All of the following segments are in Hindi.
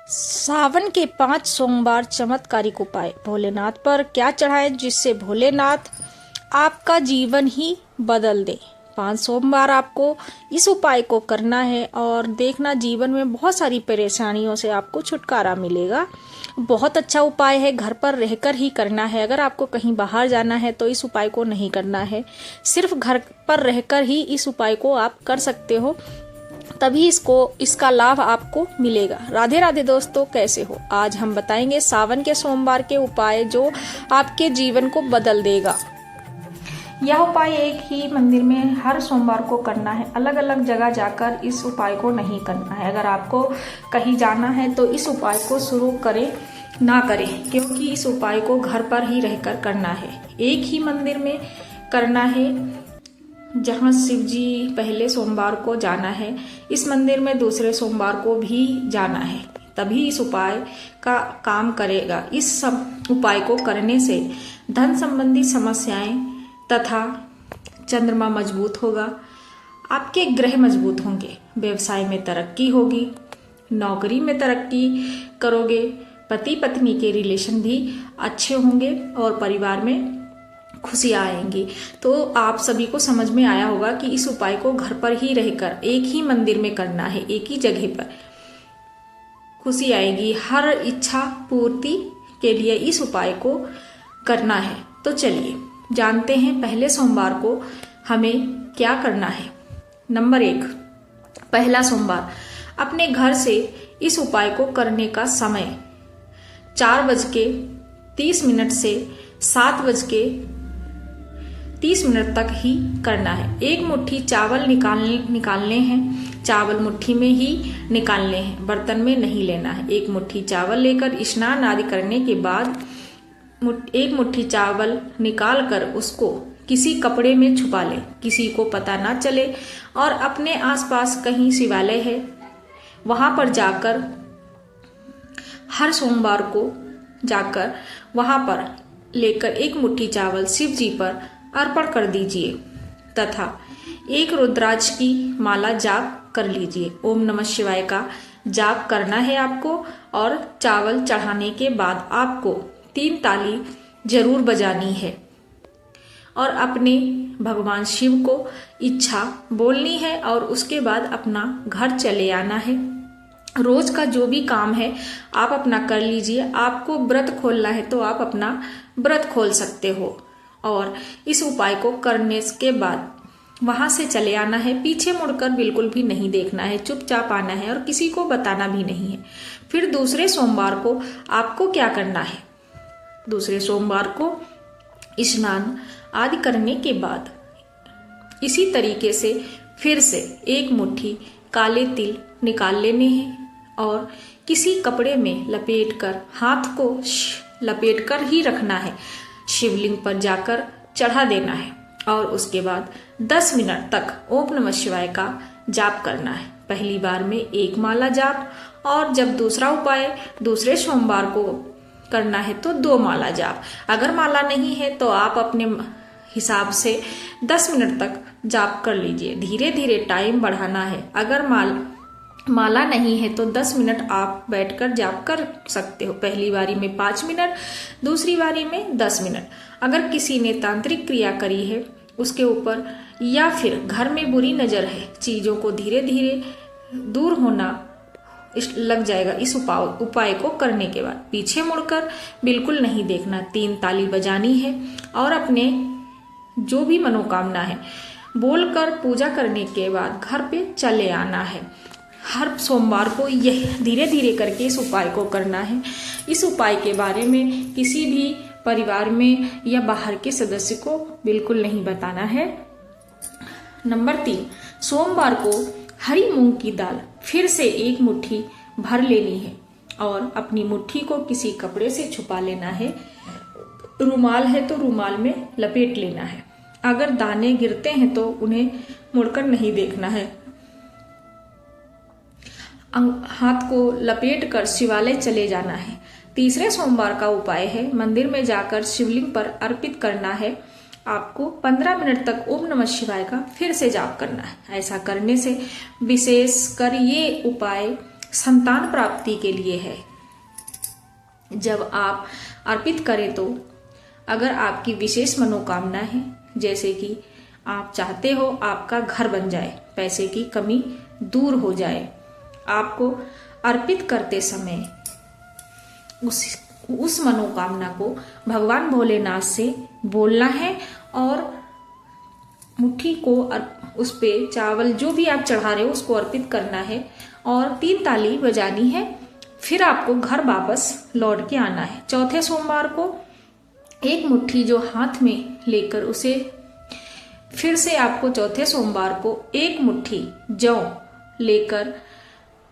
सावन के 5 सोमवार चमत्कारिक उपाय। भोलेनाथ पर क्या चढ़ाएं जिससे भोलेनाथ आपका जीवन ही बदल दे। 5 सोमवार आपको इस उपाय को करना है और देखना जीवन में बहुत सारी परेशानियों से आपको छुटकारा मिलेगा। बहुत अच्छा उपाय है, घर पर रहकर ही करना है। अगर आपको कहीं बाहर जाना है तो इस उपाय को नहीं करना है, सिर्फ घर पर रहकर ही इस उपाय को आप कर सकते हो, तभी इसका लाभ आपको मिलेगा। राधे राधे दोस्तों, कैसे हो? आज हम बताएंगे सावन के सोमवार के उपाय जो आपके जीवन को बदल देगा। यह उपाय एक ही मंदिर में हर सोमवार को करना है, अलग अलग जगह जाकर इस उपाय को नहीं करना है। अगर आपको कहीं जाना है तो इस उपाय को शुरू ना करें, क्योंकि इस उपाय को घर पर ही रहकर करना है। एक ही मंदिर में करना है जहां शिव जी पहले सोमवार को जाना है, इस मंदिर में दूसरे सोमवार को भी जाना है, तभी इस उपाय का काम करेगा। इस सब उपाय को करने से धन संबंधी समस्याएं तथा चंद्रमा मजबूत होगा, आपके ग्रह मजबूत होंगे, व्यवसाय में तरक्की होगी, नौकरी में तरक्की करोगे, पति पत्नी के रिलेशन भी अच्छे होंगे और परिवार में खुशियां आएंगी। तो आप सभी को समझ में आया होगा कि इस उपाय को घर पर ही रहकर एक ही मंदिर में करना है, एक ही जगह पर खुशी आएगी। हर इच्छा पूर्ति के लिए इस उपाय को करना है। तो चलिए जानते हैं पहले सोमवार को हमें क्या करना है। नंबर 1, पहला सोमवार, अपने घर से इस उपाय को करने का समय 4:30 से 7:30 तक ही करना है। एक मुट्ठी चावल निकालने हैं, चावल मुट्ठी में ही निकालने हैं, बर्तन में नहीं लेना है। एक मुट्ठी चावल लेकर स्नान आदि करने के बाद एक मुट्ठी चावल निकाल कर उसको किसी कपड़े में छुपा ले, किसी को पता ना चले, और अपने आसपास कहीं शिवालय है वहां पर जाकर हर सोमवार को जाकर वहां पर लेकर एक मुट्ठी चावल शिव जी पर अर्पण कर दीजिए तथा एक रुद्राक्ष की माला जाप कर लीजिए। ओम नमः शिवाय का जाप करना है आपको, और चावल चढ़ाने के बाद आपको 3 ताली जरूर बजानी है और अपने भगवान शिव को इच्छा बोलनी है और उसके बाद अपना घर चले आना है। रोज का जो भी काम है आप अपना कर लीजिए। आपको व्रत खोलना है तो आप अपना व्रत खोल सकते हो, और इस उपाय को करने के बाद वहां से चले आना है। पीछे मुड़कर बिल्कुल भी नहीं देखना है, चुपचाप आना है और किसी को बताना भी नहीं है। फिर दूसरे सोमवार को आपको क्या करना है? दूसरे सोमवार को स्नान आदि करने के बाद इसी तरीके से फिर से एक मुट्ठी काले तिल निकाल लेने हैं और किसी कपड़े में लपेटकर, हाथ को लपेटकर ही रखना है, शिवलिंग पर जाकर चढ़ा देना है और उसके बाद 10 मिनट तक ओम नमः शिवाय का जाप करना है। पहली बार में 1 माला जाप, और जब दूसरा उपाय दूसरे सोमवार को करना है तो 2 माला जाप। अगर माला नहीं है तो आप अपने हिसाब से 10 मिनट तक जाप कर लीजिए। धीरे धीरे टाइम बढ़ाना है। अगर माला नहीं है तो 10 मिनट आप बैठकर जाप कर सकते हो। पहली बारी में 5 मिनट, दूसरी बारी में 10 मिनट। अगर किसी ने तांत्रिक क्रिया करी है उसके ऊपर, या फिर घर में बुरी नजर है, चीजों को धीरे धीरे दूर होना लग जाएगा इस उपाय को करने के बाद। पीछे मुड़कर बिल्कुल नहीं देखना, 3 ताली बजानी है और अपने जो भी मनोकामना है बोलकर पूजा करने के बाद घर पे चले आना है। हर सोमवार को यह धीरे धीरे करके इस उपाय को करना है। इस उपाय के बारे में किसी भी परिवार में या बाहर के सदस्य को बिल्कुल नहीं बताना है। नंबर 3, सोमवार को हरी मूंग की दाल फिर से 1 मुट्ठी भर लेनी है और अपनी मुट्ठी को किसी कपड़े से छुपा लेना है। रुमाल है तो रुमाल में लपेट लेना है। अगर दाने गिरते हैं तो उन्हें मुड़कर नहीं देखना है। हाथ को लपेट कर शिवालय चले जाना है। तीसरे सोमवार का उपाय है मंदिर में जाकर शिवलिंग पर अर्पित करना है। आपको 15 मिनट तक ओम नमः शिवाय का फिर से जाप करना है। ऐसा करने से विशेषकर ये उपाय संतान प्राप्ति के लिए है। जब आप अर्पित करें तो अगर आपकी विशेष मनोकामना है, जैसे कि आप चाहते हो आपका घर बन जाए, पैसे की कमी दूर हो जाए, आपको अर्पित करते समय उस मनोकामना को भगवान भोलेनाथ से बोलना है और मुट्ठी को उस पे चावल जो भी आप चढ़ा रहे हो उसको अर्पित करना है और 3 ताली बजानी है। फिर आपको घर वापस लौट के आना है। चौथे सोमवार को एक मुट्ठी जो हाथ में लेकर उसे फिर से आपको चौथे सोमवार को एक मुट्ठी जौ लेकर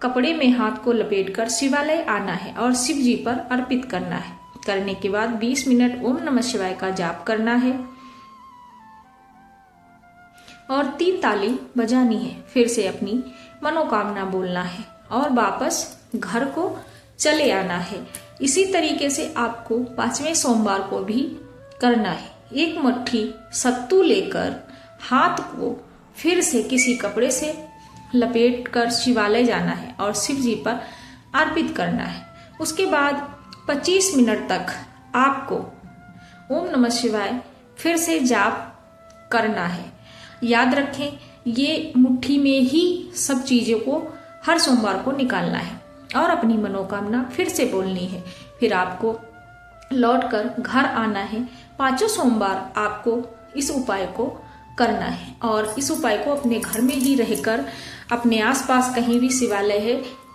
कपड़े में हाथ को लपेटकर शिवालय आना है और शिव जी पर अर्पित करना है। करने के बाद 20 मिनट ओम नमः शिवाय का जाप करना है और 3 ताली बजानी है। फिर से अपनी मनोकामना बोलना है और वापस घर को चले आना है। इसी तरीके से आपको 5वें सोमवार को भी करना है। एक मुट्ठी सत्तू लेकर हाथ को फिर से किसी कपड़े से लपेट कर शिवालय जाना है और शिव जी पर अर्पित करना है। उसके बाद 25 मिनट तक आपको ओम नमः शिवाय फिर से जाप करना है। याद रखें, ये मुट्ठी में ही सब चीजों को हर सोमवार को निकालना है और अपनी मनोकामना फिर से बोलनी है। फिर आपको लौटकर घर आना है। 5वें सोमवार आपको इस उपाय को करना है और इस उपाय को अपने घर में ही रहकर, अपने आसपास कहीं भी शिवालय है,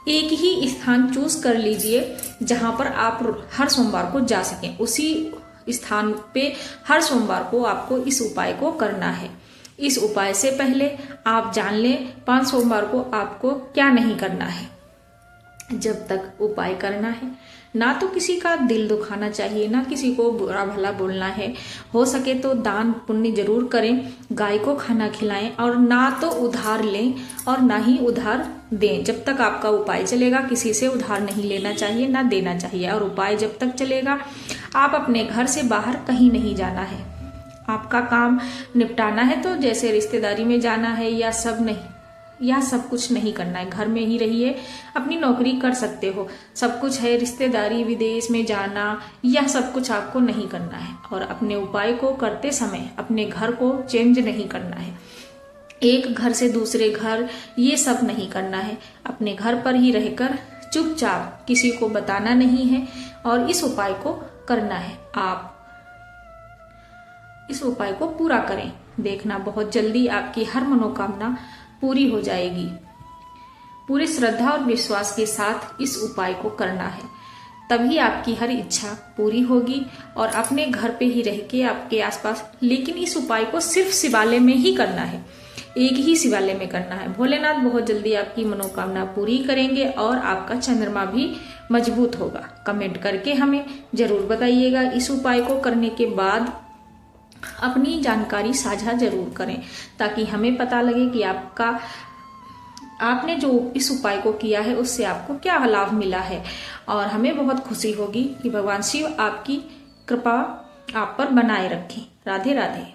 एक ही स्थान चूज कर लीजिए जहां पर आप हर सोमवार को जा सकें। उसी स्थान पे हर सोमवार को आपको इस उपाय को करना है। इस उपाय से पहले आप जान लें 5 सोमवार को आपको क्या नहीं करना है। जब तक उपाय करना है, ना तो किसी का दिल दुखाना चाहिए, ना किसी को बुरा भला बोलना है। हो सके तो दान पुण्य जरूर करें, गाय को खाना खिलाएं और ना तो उधार लें और ना ही उधार दें। जब तक आपका उपाय चलेगा किसी से उधार नहीं लेना चाहिए, ना देना चाहिए। और उपाय जब तक चलेगा आप अपने घर से बाहर कहीं नहीं जाना है। आपका काम निपटाना है तो जैसे रिश्तेदारी में जाना है या सब कुछ नहीं करना है। घर में ही रहिए, अपनी नौकरी कर सकते हो, सब कुछ है। रिश्तेदारी विदेश में जाना यह सब कुछ आपको नहीं करना है। और अपने उपाय को करते समय अपने घर को चेंज नहीं करना है, एक घर से दूसरे घर ये सब नहीं करना है। अपने घर पर ही रहकर चुपचाप, किसी को बताना नहीं है और इस उपाय को करना है। आप इस उपाय को पूरा करें, देखना बहुत जल्दी आपकी हर मनोकामना पूरी हो जाएगी। पूरी श्रद्धा और विश्वास के साथ इस उपाय को करना है, तभी आपकी हर इच्छा पूरी होगी। और अपने घर पे ही रह के आपके आसपास, लेकिन इस उपाय को सिर्फ शिवालय में ही करना है, एक ही शिवालय में करना है। भोलेनाथ बहुत जल्दी आपकी मनोकामना पूरी करेंगे और आपका चंद्रमा भी मजबूत होगा। कमेंट करके हमें जरूर बताइएगा। इस उपाय को करने के बाद अपनी जानकारी साझा जरूर करें, ताकि हमें पता लगे कि आपने जो इस उपाय को किया है उससे आपको क्या लाभ मिला है। और हमें बहुत खुशी होगी कि भगवान शिव आपकी कृपा आप पर बनाए रखें। राधे राधे।